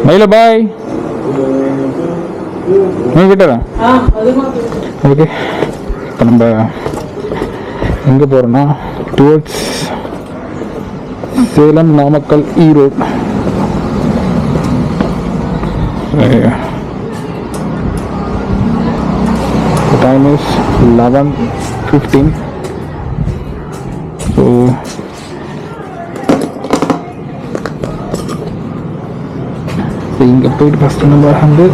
மயில பாய் கிட்ட ஓகே. இப்போ நம்ம எங்கே போகிறோன்னா towards Salem, Namakkal, Erode. Time is 11:15. So இங்கே போயிட்டு ஃபஸ்ட்டு நம்ம வந்து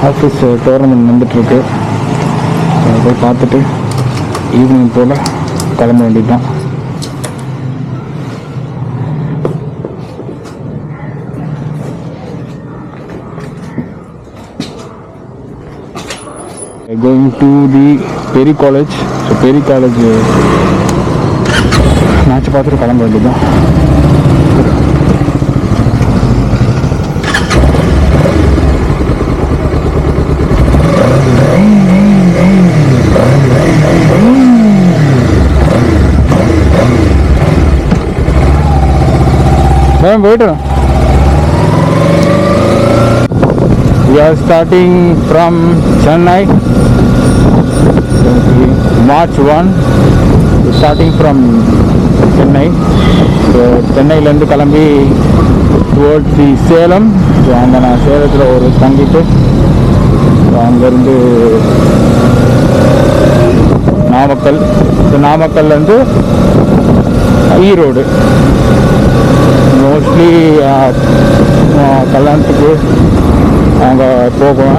ஆஃபீஸ் டோர்னமெண்ட் வந்துட்டுருக்கு. போய் பார்த்துட்டு ஈவினிங் போல் கிளம்ப வேண்டியது தான். Going to the Perry College. So Perry College match பார்த்துட்டு கிளம்ப வேண்டியது தான். போயிட்டு we are starting from Chennai. March 1 starting from Chennai. So சென்னையிலேருந்து கிளம்பி towards the சேலம். ஸோ அங்கே நான் சேலத்தில் ஒரு தங்கிட்டு அங்கேருந்து நாமக்கல். ஸோ நாமக்கல்லேருந்து ஈரோடு. மோஸ்ட்லி கல்யாணத்துக்கு அங்கே போவேன்.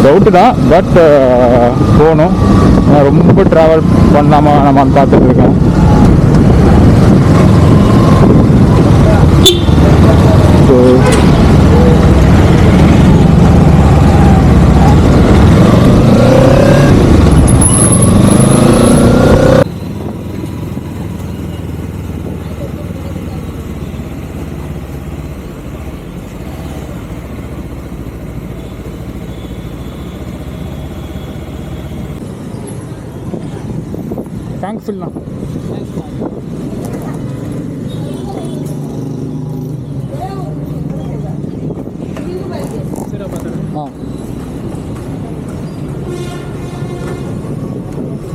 டவுட்டு தான், பட் போகணும். நான் ரொம்ப ட்ராவல் பண்ணாமல் நம்ம பார்த்துட்ருக்கேன். ஸோ टैंक फिल ना हाँ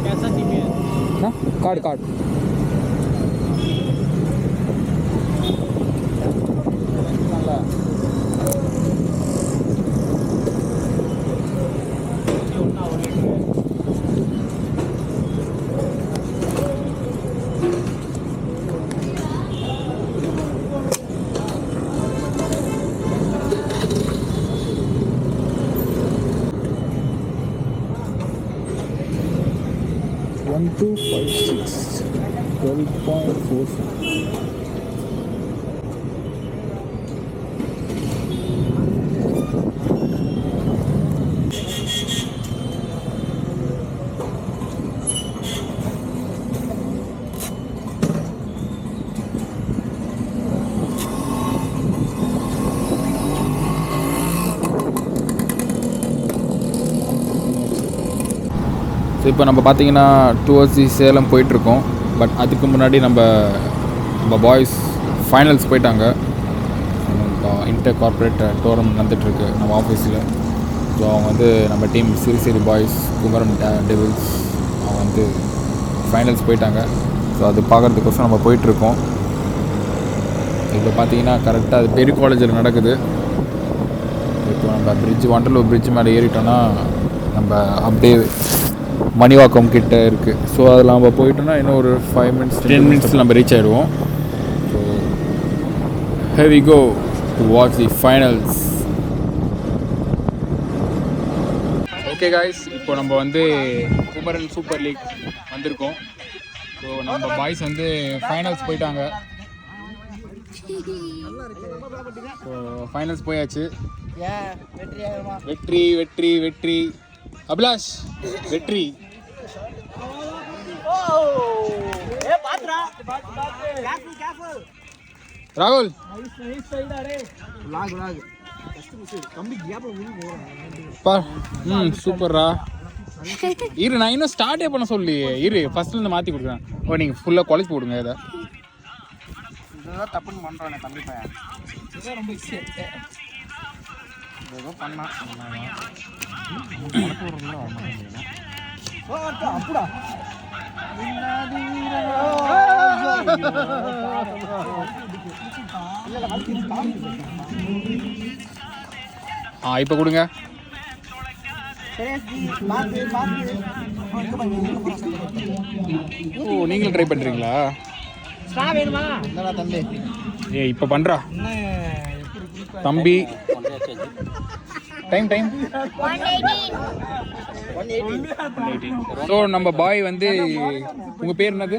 कैसा चाहिए ना कार्ड कार्ड ஸோ இப்போ நம்ம பார்த்தீங்கன்னா டுவர்ட்ஸ் சேலம் போயிட்டுருக்கோம். பட் அதுக்கு முன்னாடி நம்ம பாய்ஸ் ஃபைனல்ஸ் போயிட்டாங்க. இன்டர் கார்ப்பரேட் டோர்னமெண்ட் வந்துட்டுருக்கு நம்ம ஆஃபீஸில். ஸோ அவங்க வந்து நம்ம டீம் சிறுசிறு பாய்ஸ், குமரம் டெவில்ஸ், அவங்க வந்து ஃபைனல்ஸ் போயிட்டாங்க. ஸோ அது பார்க்குறதுக்கோசம் நம்ம போயிட்டுருக்கோம். இப்போ பார்த்தீங்கன்னா கரெக்டாக அது பெரிய காலேஜில் நடக்குது. இப்போ நம்ம வண்டலூர் பிரிட்ஜ் மேலே ஏறிட்டோன்னா நம்ம அப்படியே மணிவாக்கம் கிட்ட இருக்குது. ஸோ அதில் நம்ம போயிட்டோன்னா இன்னும் ஒரு 5 minutes 10 minutes நம்ம ரீச் ஆகிடுவோம். So here we go to watch the finals. Okay guys, இப்போ நம்ம வந்து குமரன் சூப்பர் லீக் வந்திருக்கோம். ஸோ நம்ம பாய்ஸ் வந்து ஃபைனல்ஸ் போயிட்டாங்க. ஸோ ஃபைனல்ஸ் போயாச்சு. வெற்றி வெற்றி வெற்றி அபிலாஷ் வெற்றி. ராகுல் சூப்பர்ரா. இரு, நான் இன்னும் ஸ்டார்டே பண்ண சொல்லி இரு, ஃபர்ஸ்ட்ல இருந்து மாற்றி கொடுக்குறேன். ஓ, நீங்கள் ஃபுல்லாக குழச்சி போடுங்க இதை. இதெல்லாம் தப்புன்னு பண்ணுறானே தம்பி பையன். இதெல்லாம் ரொம்ப ஈஸியாக இருக்கு. ஏதோ பண்ணான் அப்படியா இப்போ கொடுங்க. ஓ நீங்களும் ட்ரை பண்ணுறீங்களா? தம்பி இப்போ பண்ணுறா தம்பி. டைம் ஸோ நம்ம பாய் வந்து உங்கள் பேர் என்னது?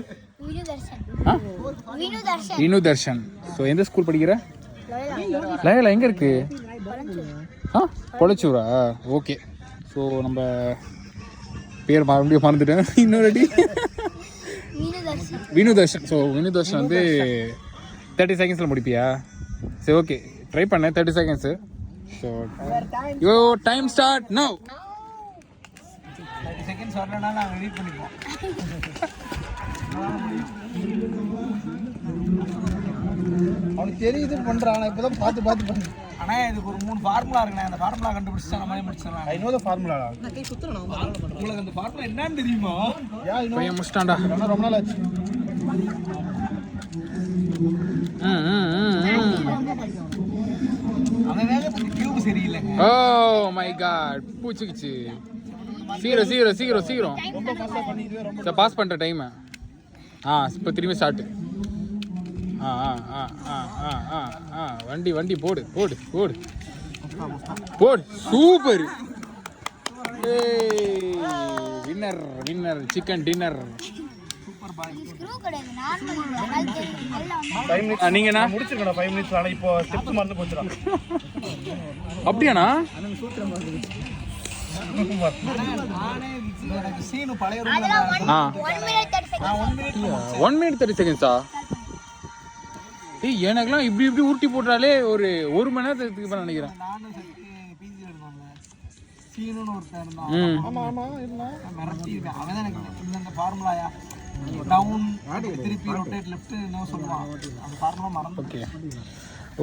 வினு தர்ஷன். ஸோ எந்த ஸ்கூல் படிக்கிற? லயலா எங்கே இருக்கு? பொழைச்சூரா? ஓகே. ஸோ நம்ம பேர் மறுபடியும் மறந்துட்டேன். இன்னொரு அடி. வினு தர்ஷன். ஸோ வினு தர்ஷன் வந்து 30 செகண்ட்ஸில் முடிப்பியா? சரி ஓகே ட்ரை பண்ணேன் 30 செகண்ட்ஸு. ஸோ யோ டைம் ஸ்டார்ட் நவ். 30 செகண்ட்ஸ் வரலன்னா நாங்கள் எடிட் பண்ணிப்போம். அவனுக்கு தெரியுது பண்ணுறான். ஆனால் இப்போ தான் பார்த்து பண்ணு. ஆனால் இதுக்கு ஒரு 3 ஃபார்முலா இருக்குண்ணே. அந்த ஃபார்முலா கண்டுபிடிச்சா நம்ம முடிச்சிடலாம். இன்னொரு ஃபார்முலா உங்களுக்கு அந்த ஃபார்முலா என்னன்னு தெரியுமா? பையன் முடிச்சிட்டான்டா. ரொம்ப நாள் ஆச்சு. அவன் வேகத்துக்கு கியூப் சரியில்லைங்க. ஓ மை காட் பூச்சிக்கிச்சு. சீக்கிரம் ரொம்ப பாஸாக பண்ணிடுவே. ரொம்ப சார் பாஸ் பண்ணுற டைமு. இப்போ திரும்பி ஸ்டார்ட்டு. வண்டி போடு. சூப்பர். Winner chicken dinner. நீங்கண்ணா முடிச்சிருக்கேன் 5 மினிட்ஸ். ஆனால் இப்போ ஸ்டெப்ஸ் மறந்து போச்சுடா. அப்படியாண்ணா? ஒன் மினிட் 30 செகண்ட்ஸா? ஏய் எனக்குலாம் இப்படி ஊட்டி போட்டாலே ஒரு 1 மணி நேரத்துக்கு பண்ண நினைக்கிறேன்.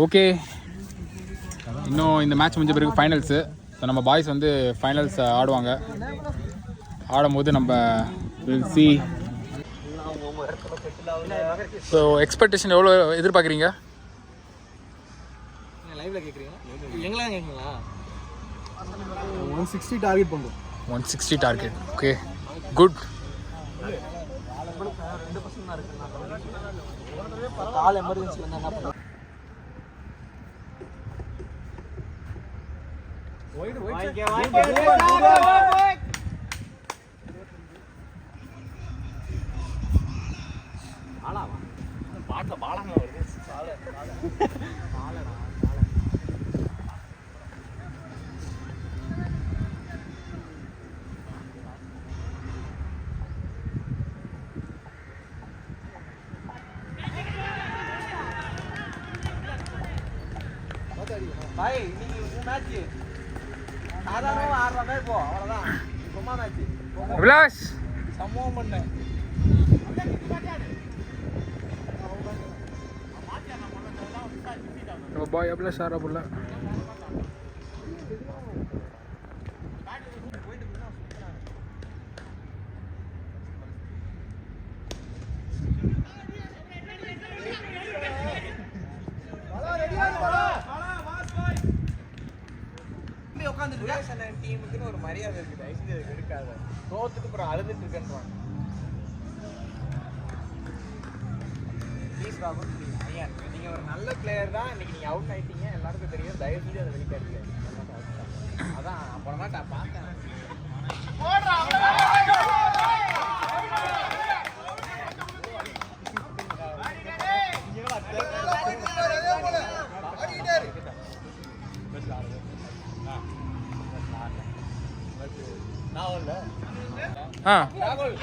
ஓகே இன்னும் இந்த மேட்ச் முடிஞ்ச பிறகு ஃபைனல்ஸு. ஸோ நம்ம பாய்ஸ் வந்து ஃபைனல்ஸ் ஆடுவாங்க. ஆடும்போது நம்ம வில் see. ஸோ எக்ஸ்பெக்டேஷன் எவ்வளோ எதிர்பார்க்குறீங்க? லைவ்ல கேட்குறீங்க? எங்களா கேட்குங்களா? 160 டார்கெட் பண்ணுறோம். 160 target. Okay good. Call emergency வந்து என்ன பண்ணுறோம்? பாட்டில் பாலங்க வருது. பாய் இன்னைக்கு மேட்ச் சாதாரணமாக 6 ரன் போ அவ்வளோதான். ரொம்ப மேட்ச் அபிலாஷ் சம்பவம் பண்ணேன். பாய் அபிலாஷ் ஆறா புள்ள. டீமுக்குன்னு ஒரு மரியாதை இருக்குது. ஐசிடி அதுக்கு இருக்காது. தோத்துக்கு அப்புறம் அழுதுட்டு இருக்கேன்றாங்க. ப்ளீஸ் ராகுல் ஐயா, நீங்கள் ஒரு நல்ல பிளேயர் தான். இன்னைக்கு நீங்கள் அவுட் ஆகிட்டீங்க, எல்லாருக்கும் தெரியும். தயவு செஞ்சு அதை வெளிக்காட்டீங்க. அதான் அப்புறமா பார்த்தேன். ராகுல்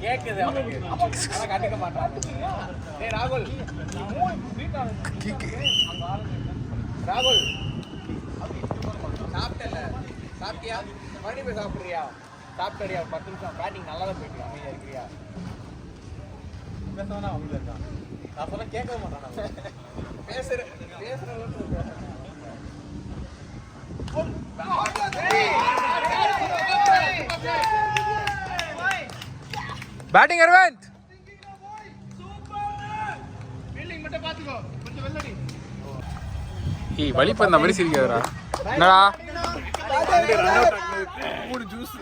கேக்குது அவனுக்கு, ஆனா கண்டுக்க மாட்டான். ராகுல் ராகுல் சாப்பிட்டல, சாப்பிட்டியா? மறுபடியும் போய் சாப்பிட்றியா? சாப்பிட்டறியா? 10 நிமிஷம் பேட்டிங் நல்லா தான் போயிட்டு அமைதியா இருக்கிறியா? பேசுறதுனா அவங்க இருக்கான். நான் சொல்ல கேட்க மாட்டான். பேசுறேன். பேட்டிங் அரவிந்த். ஃபீல்டிங் மட்டும் பாத்துக்கோ. கொஞ்சம் வெள்ளடி. ஏய் வலி பண்ண மாதிரி சிரிக்காதடா. என்னடா? மூணு ஜூஸ்.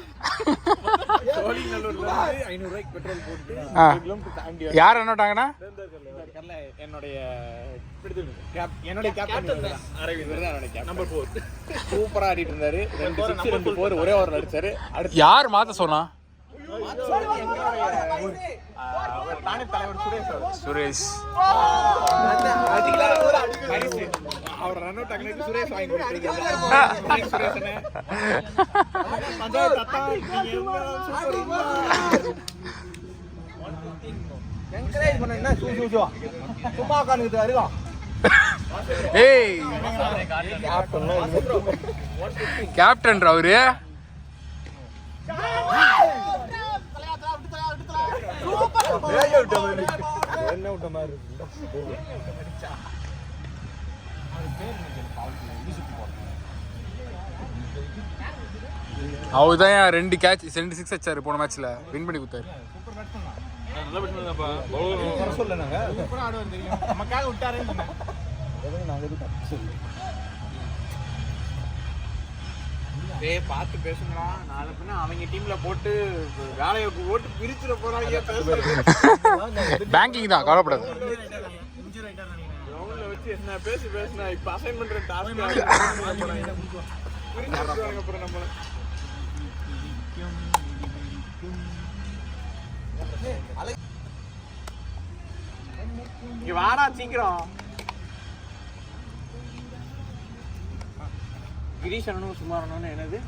சோழிங்கநல்லூர்ல 500 ரூபாய்க்கு பெட்ரோல் போட்டு 1 கிலோமீட்டர் தாண்டி யார் என்னட்டாங்கனா? என்னோட கேப்டன் அரவிந்த் என்னோட கேப்டன் நம்பர் 4 சூப்பரா ஆடிட்டு இருந்தாரு. 2 6 2 4 ஒரே ஓவர்ல அடிச்சாரு. யார் மாத்த சொன்னா? தானே தலைவர் சுரேஷ். அவர் ரன் அவுட் ஆகினதுக்கு சுரேஷ் வாங்கி கொடுத்தாரு. சுரேஷனே பஞ்சாயத்து தத்தா என்கரேஜ் பண்ண என்ன சும்மா உட்காந்துக்கிட்டு அருகா. ஏய் கேப்டன் அவரு. என்ன விட்ட மாதிரி அவர்தான் 2 கேட்ச் 2 6 அடிச்சாரு போன மேட்ச்ல வின் பண்ணி கொடுத்தாரு. நமக்காக விட்டாரே. பார்த்து பேசுங்களா, நாளை பின்ன அவங்க டீம்ல போட்டு வேலையை போட்டு பிரிச்சுட போறாங்க. பேங்கிங் தான், கவலைப்படாது. கிரவுண்ட்ல வச்சு என்ன பேசுனா இப்ப அசைன்மெண்ட் டாஸ்க் அப்புறம் நம்ம இங்க வாடா சீக்கிரம். கிரீஷ் அண்ணனும் சுமாரனும் என்னது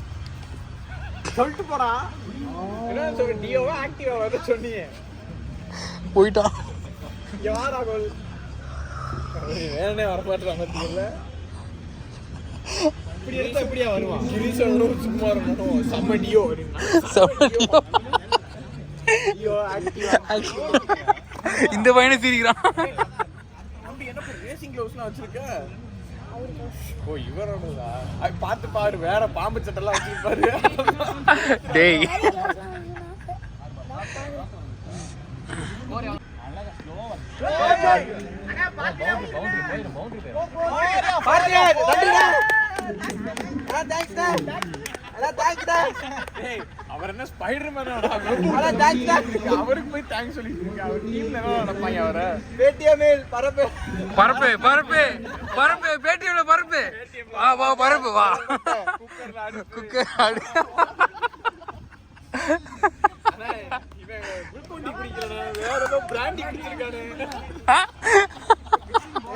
சொல்லிட்டு போடா. என்ன சொல்ற டியோவா ஆக்டிவா வர சொன்னீங்க போயிட்டான். இங்க வாடா கோல். வேறனே வர மாட்டறாங்க தெரியல. இப்படி எடுத்தா இப்படியா வருவான். கிரீஷ் அண்ணனும் சுமாரனும் சம்ம டியோ டியோ ஆக்டிவா. இந்த பையனை சிரிக்கிறான். அப்படி என்ன ரேசிங் க்ளவுஸ்லாம் வச்சிருக்க? ஓ இவரோடதா? பார்த்து பாரு, வேற பாம்பு சட்டெல்லாம் வச்சிருப்பாரு. டேய் அவர் என்ன ஸ்பைடர் மேன்? அவருக்கு போய் தேங்க்ஸ் சொல்லிட்டு இருக்கு. அவர் டீம்ல என்ன நடப்பாங்க? அவரை பேடிஎம்ல பரப்பு பரப்பு பரப்பு பரப்பு பேட்டியோட பரப்பு. வா வா பரப்பு வா. குக்கர் ஆடு. இவன் குல்கோண்டி குடிக்கறதா வேற ஏதோ பிராண்டி குடிச்சிருக்கானே.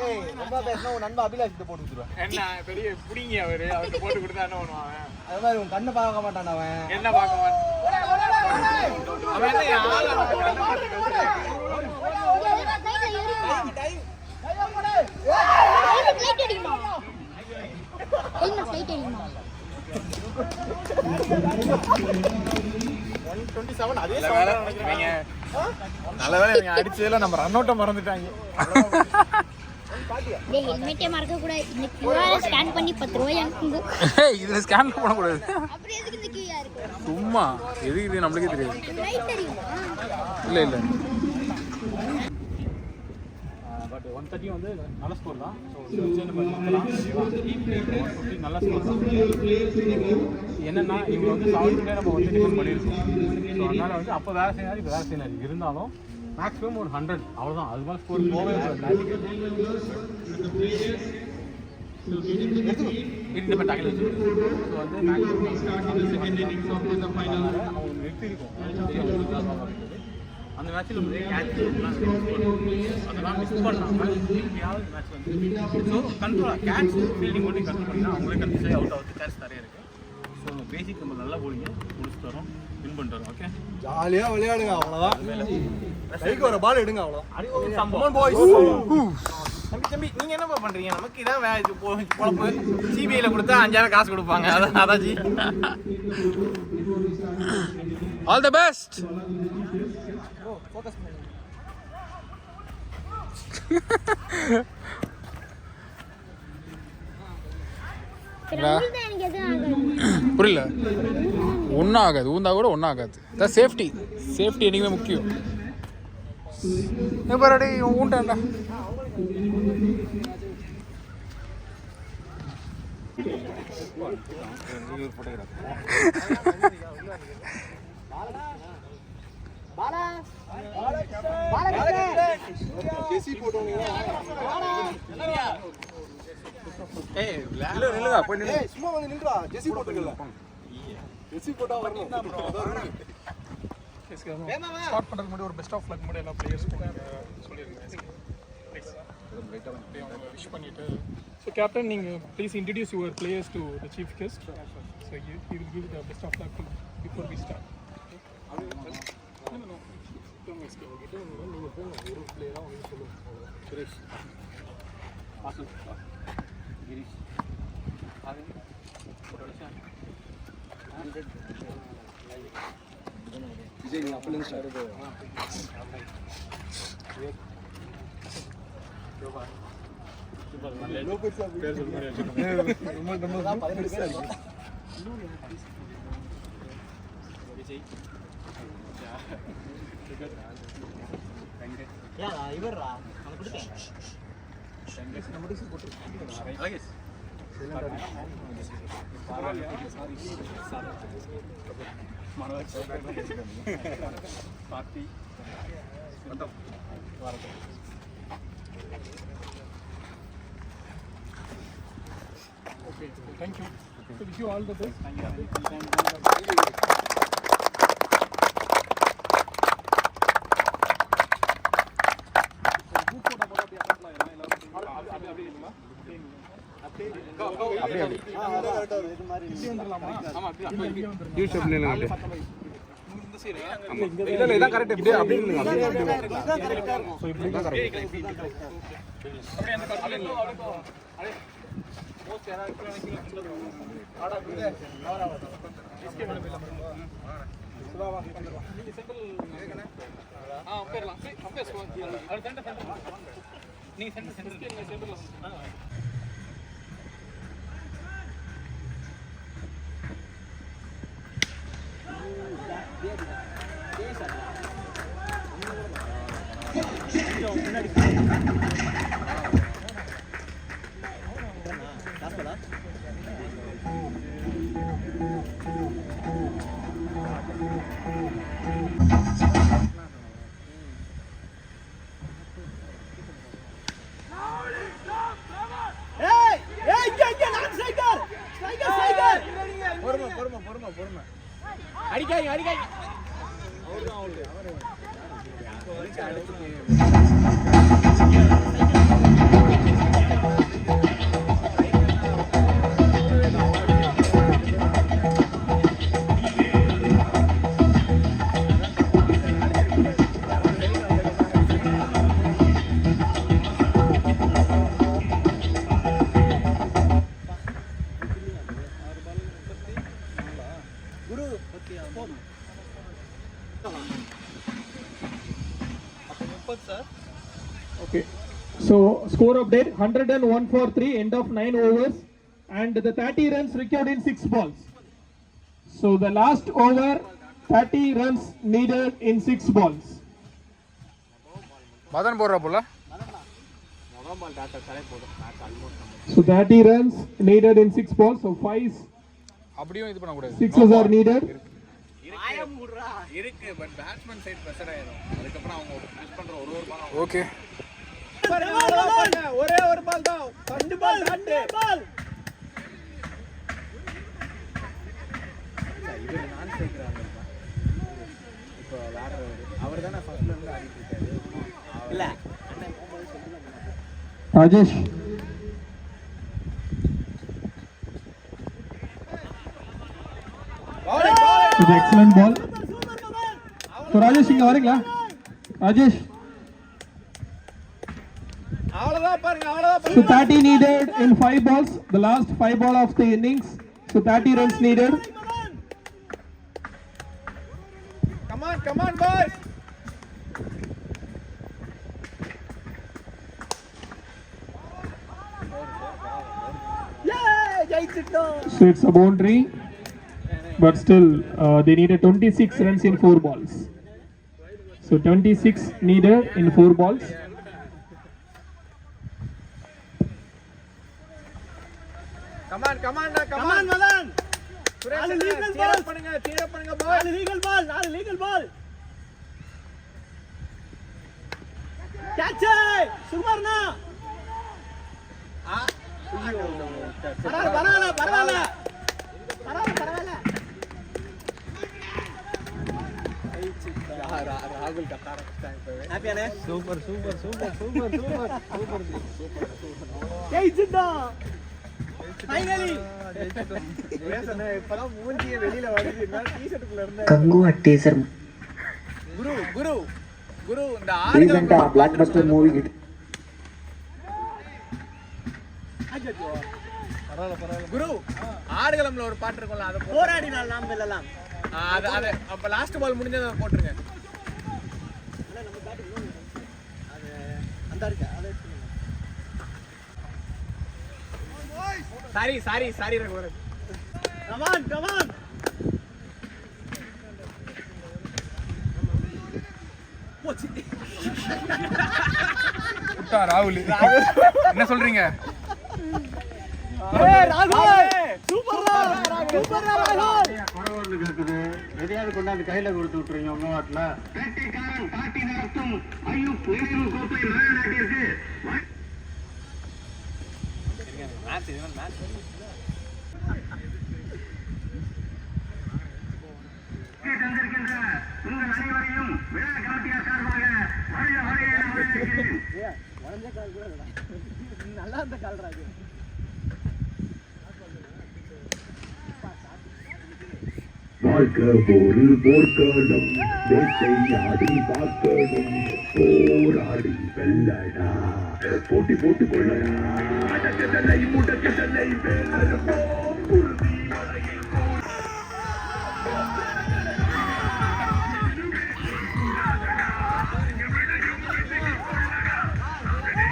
ஏய் ரொம்ப பேசணும். உன் நண்பன் அபிலாஷ் போட்டு கொடுத்துருவான். என்ன பெரிய புடிங்க அவரு. அவர்கிட்ட போட்டு கொடுத்தா என்ன பண்ணுவான்? அது மாதிரி உன் கண்ணை பார்க்க மாட்டான். அவன் என்ன பார்க்க மாட்டான்? அவன் என்ன யாரு? நல்ல வேலை இவங்க அடிச்சதுல நம்ம ரன் அவுட்ட மறந்துட்டாங்க. டேய் ஹெல்மெட்டே மறக்க கூடாது. இந்த QR ஸ்கேன் பண்ணி 10 ரூபாய் அனுப்புங்க. ஏய் இதுல ஸ்கேன் பண்ண கூடாது. அப்புறம் எதுக்கு இந்த QR இருக்கு? சும்மா எதுக்கு இது நமக்கே தெரியாது. ரைட் தெரியுமா? இல்ல இல்ல. பட் 130 வந்து நல்ல ஸ்கோர் தான். ஸோ நல்ல ஸ்கோர் தான். என்னன்னா இவங்க வந்து 70 நம்ம வந்து டிஃபெண்ட் பண்ணியிருக்கோம். ஸோ அதனால் வந்து அப்போ வேலை செய்யாது, இப்போ வேலை செய்யாது. இருந்தாலும் மேக்ஸிமம் ஒரு 100 அவ்வளோதான். அது மாதிரி ஸ்கோர் போகவே இந்த மாதிரி டாக்கில் வச்சு. ஸோ வந்து மேக்ஸிமம் அவங்க நிறுத்திருக்கோம். அந்த மேட்ச்சில் வந்து கேட்ச் அதெல்லாம் மிஸ் பண்ணாமல் எப்படியாவது மேட்ச் வந்து ஸோ கண்ட்ரோலாக கேட்ச் ஃபீல்டிங் மட்டும் கண்ட்ரோல் பண்ணினா அவங்களே கண்டிப்பாக அவுட் ஆகுது. கேட்ச் நிறைய இருக்குது. ஸோ பேசிக் நம்ம நல்லா போலிங்க முடிச்சுட்டு வரோம், வின் பண்ணிட்டு வரோம். ஓகே ஜாலியாக விளையாடுங்க, அவ்வளோதான். கைக்கு ஒரு பால் எடுங்க, அவ்வளோதான். தம்பி நீங்கள் என்னப்பா பண்ணுறீங்க? நமக்கு இதான் பொழப்பு. சிபிஐயில் கொடுத்தா 5000 காசு கொடுப்பாங்க. அதான் G. All the best. Focus பண்ணி ரவுல்தான் எனக்கு எதுவும் ஆகாது. புரியல, ஒன்றும் ஆகாது, ஊந்தா கூட ஒன்றும் ஆகாது. அதான் சேஃப்டி, சேஃப்டி என்றைக்குமே முக்கியம். பாருடி ஊண்டாண்டா. சும்மா வந்து நின்றா ஜெசி போட்டுக்கல ஜெசி போட்டா வரணும். ஸ்டார்ட் பண்ணுறதுக்கு முன்னாடி ஒரு பெஸ்ட் ஆஃப் லக் முன்னாடி எல்லா பிளேயர்ஸ்க்கும் சொல்லியிருந்தேன். விஷ் பண்ணிட்டு ஸோ கேப்டன் நீங்கள் please introduce your players to the chief guest. So you will give the best of luck before we start. நீங்கள் போங்க, ஒரு பிளேயராக உங்களுக்கு சொல்லுங்கள். சுரேஷ், கிரீஷ், விஜய் நீ அப்பல இருந்து start Okay, thank you. So wish you all the best. Thank you. Okay, so score update 101 for 3, end of 9 overs, and the 30 runs required in 6 balls. So the last over, 30 runs needed in 6 balls. Madan போடுற போல. So 30 runs needed in 6 balls, so 5 அப்படியும் இது பண்ண கூடாது. 6s are needed. இருக்கு but batsman side pressure ஆயிடும். அதுக்கப்புறம் அவங்க மிஸ் பண்ற ஒரு பால். ஓகே, ஒரே ஒரு பால் தான், 2 பால் பால். இவர் நான் சேர்க்கிறாங்க இப்போ வேற அவர் தானே ஃபர்ஸ்ட்ல இருந்து ஆடிட்டு இருக்காரு. இல்ல Rajesh. It's an excellent ball. So Rajesh இங்க வரீங்களா? Rajesh. அவ்வளவுதான் பாருங்க, அவ்வளவுதான். So 30 needed in 5 balls, the last 5 ball of the innings. So 30 runs needed. Come on boys. So it's a boundary, but still they needed 26 runs in 4 balls. So 26 needed in 4 balls. Come on Madan நாலு legal பால் பண்ணுங்க பால் நாலு legal பால் catch சுகுமார்னா பரவாயில்ல ராகுல் கத்தார ஹாப்பியானே super ஜெயிச்சிட்டா finally இப்பலாம் மூஞ்சியே வெளியில வருதுன்னா டி-ஷர்ட்டுக்குள்ள இருந்தா Kanguva teaser குரு இந்த ரீசன்ட்டா பிளாக் பஸ்டர் மூவி கிட்ட குரு ஆடுகளம்ல ஒரு பாட்டு இருக்கும்ல அத போராடினால் நாம் வெல்லலாம் அது அப்ப லாஸ்ட் பால் முடிஞ்சத போட்டுருங்க அது அந்த இருக்கு அத சாரி ரகுவரன் கமான் போச்சு விட்டா ராகுல் என்ன சொல்றீங்க ராகுல் சூப்பர்ரா ராகுல் குறவர்களுக்கு இருக்குது எதையாவது கொண்டாந்து கையில கொடுத்து விட்டுறீங்க உங்க வாட்டில் வேட்டைக்காரன் காட்டின அர்த்தம் ஐயோ புயலின் கோப்பை நாட்டிற்கு தந்திருக்கின்ற உங்கள் அனைவரையும் விழா கமிட்டியார் சார்பாக நல்லா இருந்த கால் ராகு வாழ்க்கை ஒரு போர்க்களம் வேட்டையாடி பார்க்கணும் போராடி வெல்லடா போட்டி போட்டுக் கொள்ளடா அடக்கதனை முடக்கதனை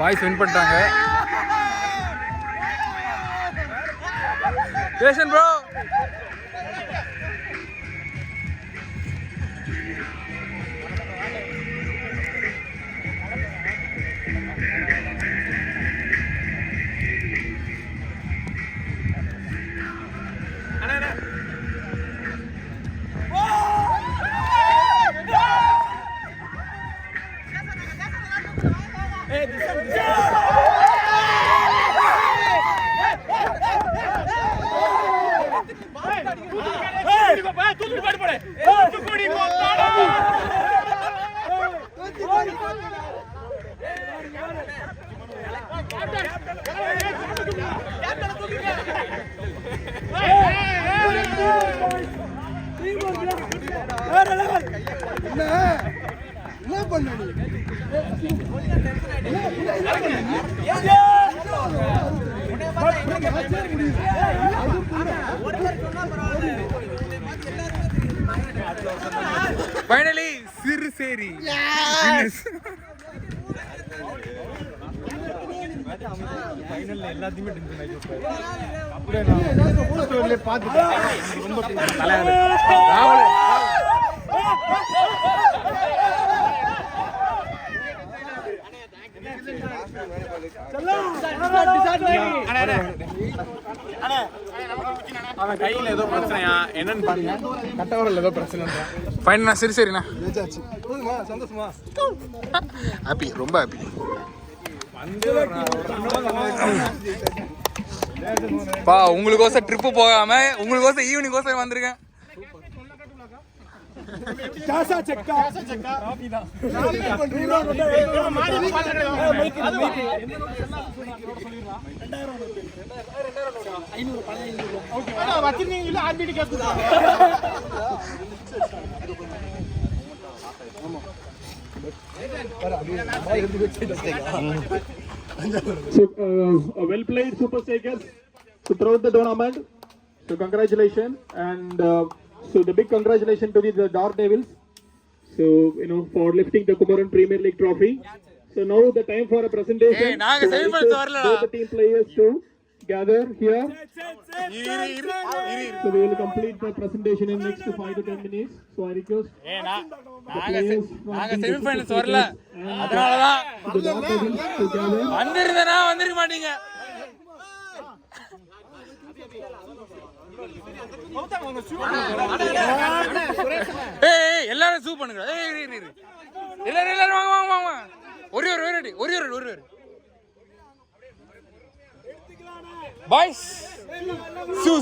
பாய்ஸ் வின் பண்ணிட்டாங்க. ஜெயசன் ப்ரோ ஃபைனலி சிறுசேரி ஃபைனல்ல எல்லாத்தையுமே டென்ஷன் ஆயிடுச்சு. அப்படியே நான் போஸ்டர்ல பாத்துட்டேன். ரொம்ப தலையாரு ராகுல் அவன் கையில ஏதோ பிரச்சனையா என்னன்னு பாருங்க. கட்டவரல் ஏதோ பிரச்சனைன்றா. ஃபைனலா சிறுசேரிண்ணா ஜெயிச்சாச்சு. சந்தோஷமா ஹாப்பி ரொம்ப ஹாப்பி. பா உங்களுக்கோசம் ட்ரிப்பு போகாம உங்களுக்கோசம் ஈவினிங் கோசம் வந்திருக்கேன். So, well played, Super Strikers, throughout the tournament. So, congratulations, and so the big congratulations to the Dar Devils. So, for lifting the Kumaran Premier League trophy. So now the time for a presentation. So, both the team players to gather here. So we will complete the presentation in next 5 to 10 minutes. So I request the players from the semi-finals வரல அதனால தான் the Daredevils to gather. வந்திருந்தேனா வந்திருக்க மாட்டீங்க. ஏய் எல்லாரும் சூ பண்ணுங்க. ஏய் எல்லாரும் வாங்க ஒரே பாய்ஸ் சூ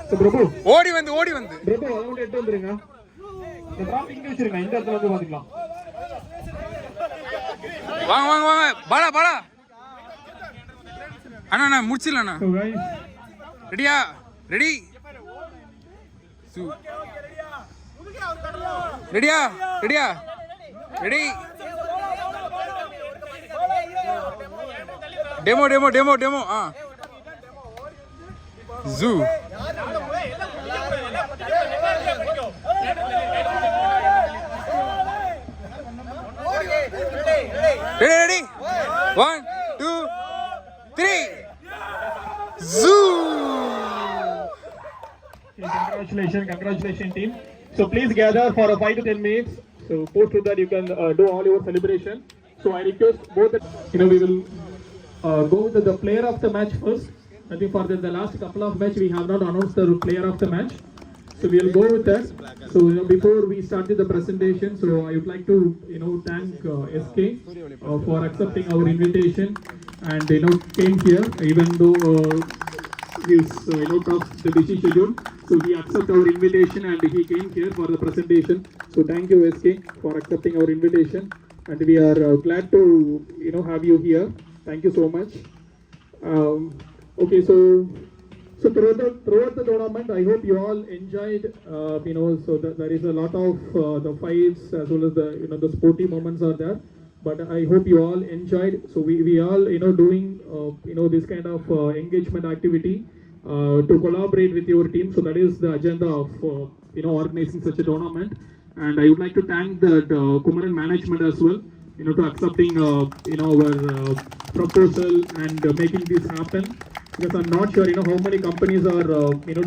So Prabhu, ஓடி வந்து Prabhu அவுட் எடுத்து வந்துருங்க. இந்த டிராப் இங்க வச்சிருங்க. இந்த இடத்துல வந்து பாத்துக்கலாம். வாங்க பாலா அண்ணா முடிச்சிடலாம். So guys, ரெடி சூ ரெடியா ரெடி டெமோ ஜூ ரெடி 1 2 3 ஜூ. Congratulations team. So please gather for a 5 to 10 minutes. So post to that you can do all your celebration. So I request both we will go with the player of the match first. I think for the last couple of match we have not announced the player of the match. So we will go with that. So before we start with the presentation, so I would like to thank SK for accepting our invitation and came here even though his tough the busy schedule. So he accepted our invitation and he came here for the presentation. So thank you SK for accepting our invitation and we are glad to have you here. Thank you so much. Okay, so throughout the tournament, I hope you all enjoyed. So there is a lot of the fights as well as the sporty moments are there. But I hope you all enjoyed. So we all doing this kind of engagement activity to collaborate with your team. So that is the agenda of organizing such a tournament. And I would like to thank the Kumaran management as well. To accepting our proposal and making this happen, because I'm not sure how many companies are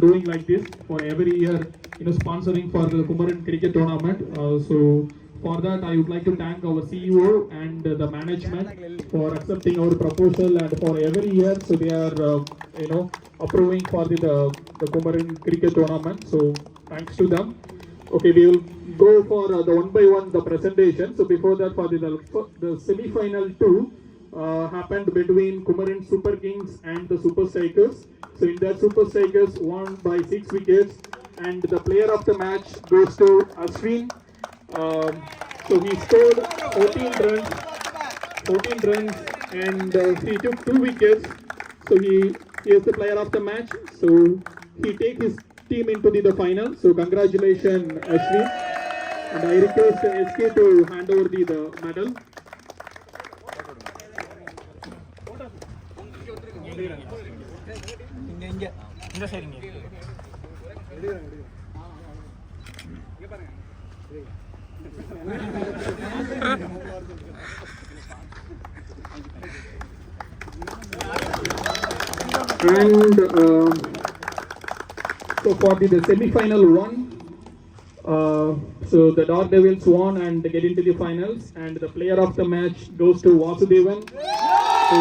doing like this for every year sponsoring for the Kumaran cricket tournament. So for that I would like to thank our CEO and the management for accepting our proposal and for every year so they are approving for the Kumaran cricket tournament. So thanks to them. Okay, we will go for the one by one the presentation. So before that, for the semi-final 2 happened between Kumaran Super Kings and the Super Strikers. So in that Super Strikers won by 6 wickets and the player of the match goes to Ashwin. So he scored 14 runs and he took 2 wickets. So he is the player of the match. So he takes his team into the final. So congratulations Ashwin. And I request SK to hand over the medal. இந்த சரிங்க And so for the semi-final 1, so the Daredevils won and get into the finals, and the player of the match goes to Vasudevan. So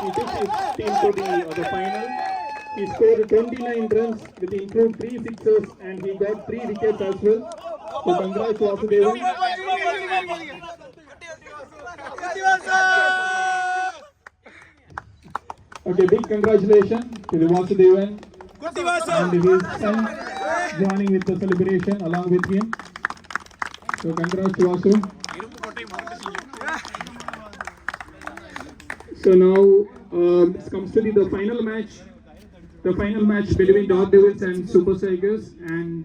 he took his team to the final. He scored 29 runs with include 3 sixes and he got 3 wickets as well. So congrats Vasudevan. Okay, big congratulations to the Vasudevan and his son joining with the celebration along with him. So congrats to Vasu. So now it comes to the final match. The final match between Daredevils and Super Strikers. And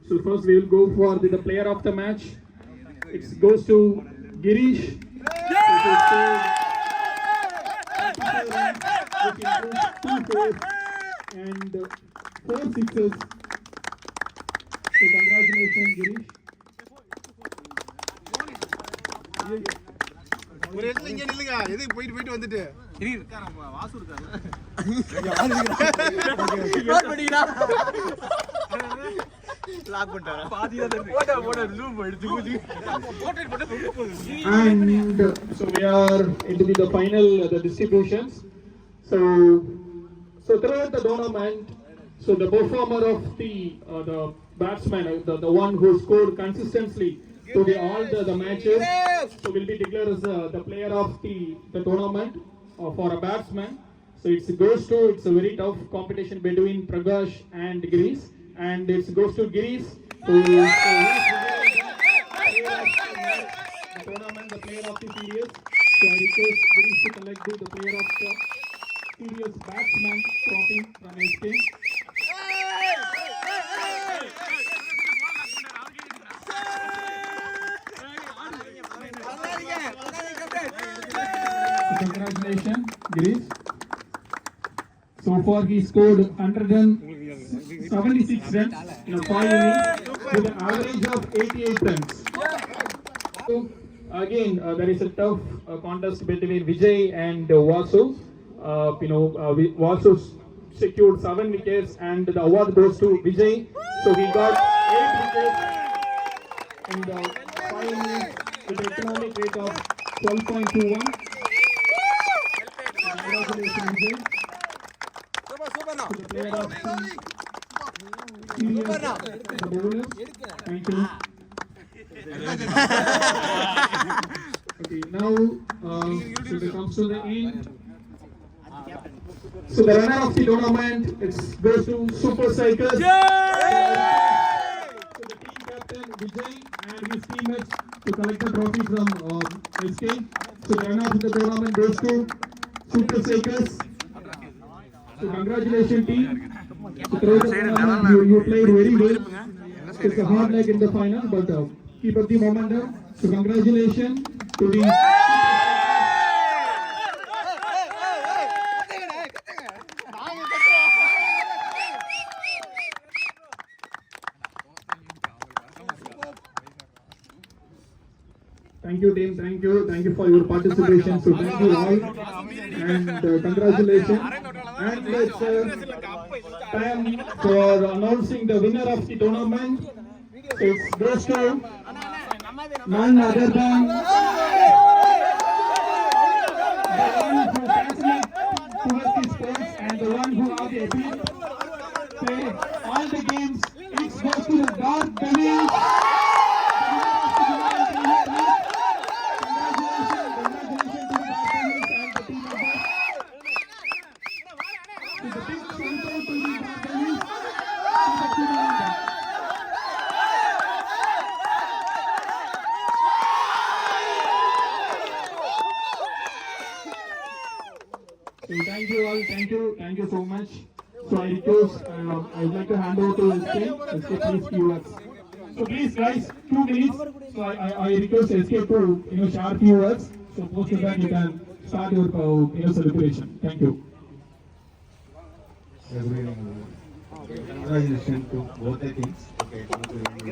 so first we will go for the player of the match. It goes to Girish. Which includes 2 fours and 4 sixes. So congratulations Girish. ஒரு இடத்துல இங்கே நில்லுங்க. எதுக்கு போயிட்டு வந்துட்டு இருக்காரு வாசு இருக்காரு. Note பண்ணிடா. Lock பண்ணிட்டாரா? பாதியா தான் போட லூப் எடுத்து போடு. And so we are into the final the distributions. So throughout the tournament, so the performer of the batsman, the one who scored consistently to all the matches, so will be declared as the player of the tournament for a batsman. So it's a very tough competition between Prakash and Girish, and it goes to Girish. So the tournament, the player of the series. So I request Girish to collect the player of the series batsman trophy from SK. Congratulations, Girish. So far he scored 176 runs in a 5 innings with an average of 88 runs. So again, there is a tough contest between Vijay and Vasu. Vasu secured 7 wickets and the award goes to Vijay. So he got 8 wickets in the 5 innings with an economic rate of 12.21. Congratulations, Vijay. Super To the player of the series, the bowlers. Thank you. Okay, now so it comes to the end. So the runner of the tournament goes to Super Cycles. So the team captain Vijay and his teammates to collect the trophy from SK. So the runner of the tournament goes to Super Cycles. So congratulations team. So throughout the tournament you played very well. It's a hard leg in the final, but keep up the momentum. So congratulations to the Thank you team, thank you for your participation. So thank you all and congratulations. And it's time for announcing the winner of the tournament. It goes to none other than the one who passionate towards the sports and the one who have the ability to play all the games. It goes to the Dark Devils. So thank you all, thank you so much. So I request, I would like to hand over to SK please few words. So please guys, 2 minutes. So I request SK to share few words. So post that you can start your celebration. Thank you. Congratulations to both the teams. Okay,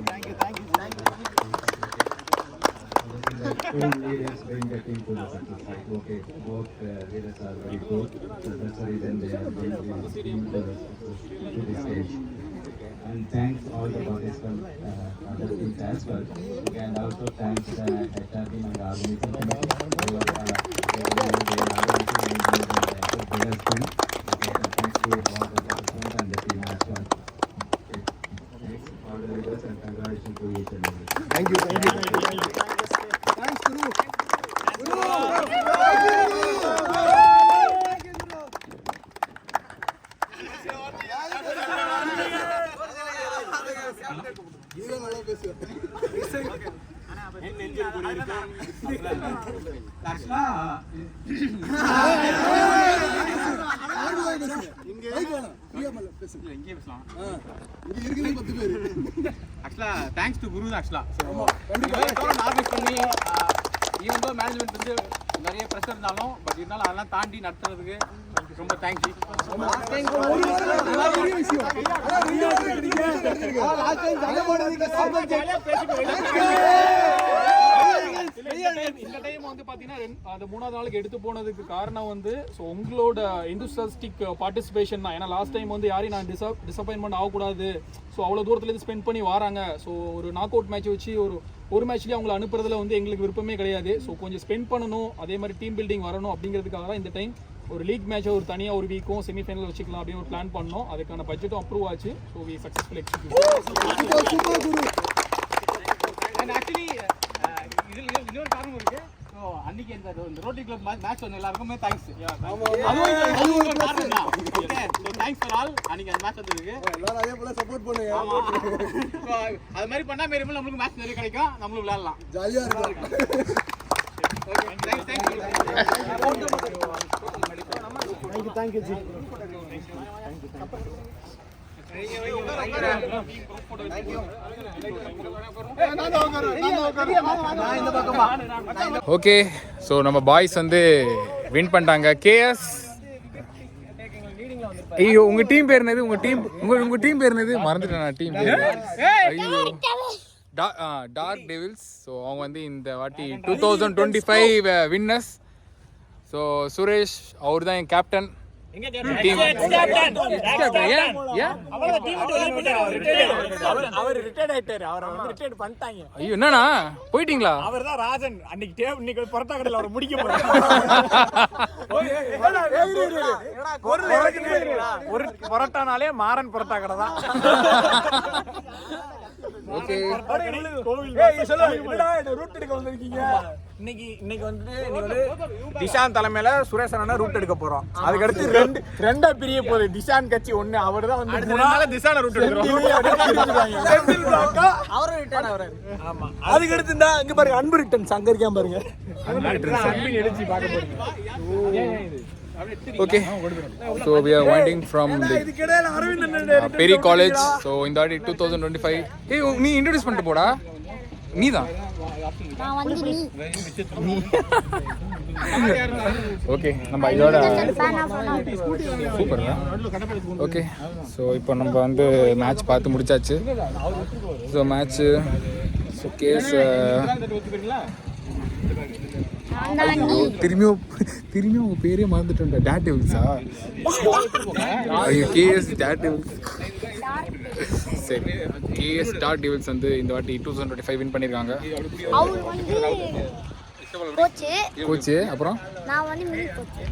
thank you. Two leaders bring the team to the success side. Okay, both leaders are very good. So that's the reason they are bringing the team to the stage. And thanks all the participants, other teams as well. Okay, and also thanks HR team and organizing committee. They are biggest team. Okay, so thanks to all the participants and the team as well. Okay, thanks all the leaders and congratulations to each and every. Thank you. ஆக்சுவலா thanks to குரு தான் ஆக்சுவலா organise பண்ணி even though management வந்து நிறைய pressure இருந்தாலும் but இருந்தாலும் அதெல்லாம் தாண்டி நடத்துறதுக்கு ரொம்ப தேங்க்யூ. இந்த டைம் வந்து பார்த்தீங்கன்னா அந்த 3வது நாளுக்கு எடுத்து போனதுக்கு காரணம் வந்து ஸோ உங்களோட எந்தூசியாஸ்டிக் பார்ட்டிசிபேஷன் தான். ஏன்னா லாஸ்ட் டைம் வந்து யாரையும் நான் டிசப்பாயின்மெண்ட் ஆகக்கூடாது, ஸோ அவ்வளோ தூரத்துலேருந்து ஸ்பெண்ட் பண்ணி வராங்க. ஸோ ஒரு நாக் அவுட் மேட்ச் வச்சு ஒரு மேட்ச்லேயே அவங்களை அனுப்புறதுல வந்து எங்களுக்கு விருப்பமே கிடையாது. ஸோ கொஞ்சம் ஸ்பெண்ட் பண்ணணும், அதே மாதிரி டீம் பில்டிங் வரணும் அப்படிங்கிறதுக்காக தான் இந்த டைம் ஒரு லீக் மேட்சை ஒரு தனியாக ஒரு வீக்கும் செமிஃபைனல் வச்சுக்கலாம் அப்படின்னு ஒரு பிளான் பண்ணோம். அதுக்கான பட்ஜெட்டும் அப்ரூவ் ஆச்சு. So we successful execute. And actually இதில் இன்னொரு காரணம் இருக்கு. ஸோ அன்னைக்கு இந்த ரோட்டி கிளப் மேட்ச் வந்து எல்லாருக்குமே தேங்க்ஸ். அதுவும் காரணம் தான். Okay, so thanks for all. அன்னைக்கு அந்த மேட்ச் வந்துருக்கு, எல்லாரும் அதே போல சப்போர்ட் பண்ணுங்க. ஸோ அது மாதிரி பண்ணா மேலும் நம்மளுக்கு மேட்ச் நிறைய கிடைக்கும், நம்மளும் விளையாடலாம், ஜாலியாக இருக்கும். Okay, thank you G. Okay, so நம்ம பாய்ஸ் வந்து வின் பண்ணிட்டாங்க. கேஎஸ், ஐயோ உங்க டீம் பேர் என்னது? உங்க டீம் பேர் என்னது? மறந்துட்டேன் நான் டீம் பேர். ஐயோ, டார்க் டெவில்ஸ். ஸோ அவங்க வந்து இந்த வாட்டி 2025 வின்னர்ஸ். ஸோ சுரேஷ் அவர் தான் என் கேப்டன். ஐயோ என்னண்ணா போயிட்டீங்களா? அவர் தான் ராஜன். அன்னைக்கு பரோட்டா கடையில் அவர் முடிக்க போறாரு. ஒரு பரோட்டானாலே மாறன் பரோட்டா கடை தான். ஓகே, ரூட் எடுக்க வந்திருக்கீங்க. இன்னைக்கு வந்து திஷான் தலைமையில சுரேஷ் அண்ணா ரூட் எடுக்க போறோம். அதுக்கடுத்து ரெண்டா பிரிய போகுது. திஷான் கட்சி ஒண்ணு, அவர் தான் வந்து திஷான ரூட் எடுக்கிறோம். அவரும் ரிட்டர்ன் ஆகுறாரு. ஆமா, அதுக்கடுத்து இந்த இங்க பாருங்க, அன்பு ரிட்டர்ன் சங்கரிக்காம பாருங்க, அன்பின் எழுச்சி பார்க்க போறீங்க. Okay, so we are winding from the Perry College. So in the 2025, hey நீ introduce பண்ணிட்டு போடா. நீதான். நான் வந்து நீ. ஓகே, நம்ம இதோட சூப்பர். ஓகே, ஸோ இப்போ நம்ம வந்து மேட்ச் பார்த்து முடிச்சாச்சு. ஸோ மேட்ச்சு ஸோ கேஸ் திரும்பியும் உங்க பேரே மறந்துட்டேன். டேட் டெவில்ஸா? ஐயோ, கேஎஸ் டார்க் டெவில்ஸ். சரி, கேஎஸ் டார்க் டெவில்ஸ் வந்து இந்த வாட்டி 2025 வின் பண்ணியிருக்காங்க. அவர் வந்து கோச்சு, அப்புறம் நான் வந்து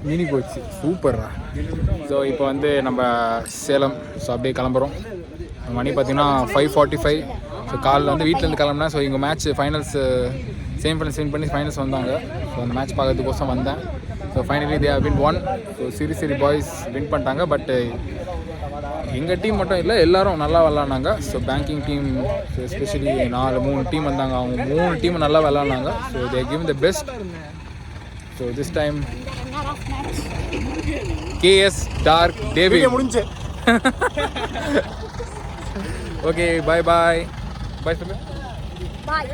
மினி கோச்சு. சூப்பர்ரா. ஸோ இப்போ வந்து நம்ம சேலம் ஸோ அப்படியே கிளம்புறோம். மணி பார்த்தீங்கன்னா 5:45. ஸோ காலைல வந்து வீட்டிலேருந்து கிளம்புனா. ஸோ இங்கே மேட்ச் ஃபைனல்ஸ் செமிஃபைனல்ஸ் வின் பண்ணி ஃபைனல்ஸ் வந்தாங்க. ஸோ அந்த மேட்ச் பார்க்கறதுக்கோசம் வந்தேன். So finally they have win 1. So சிரி பாய்ஸ் வின் பண்ணிட்டாங்க. பட் எங்கள் டீம் மட்டும் இல்லை, எல்லோரும் நல்லா விளாட்னாங்க. So banking team especially 3 team வந்தாங்க. அவங்க 3 டீம் நல்லா விளாட்னாங்க. So they give the best. So this time KS dark David முடிஞ்சு. ஓகே, பாய் சொல்லு. பாய்.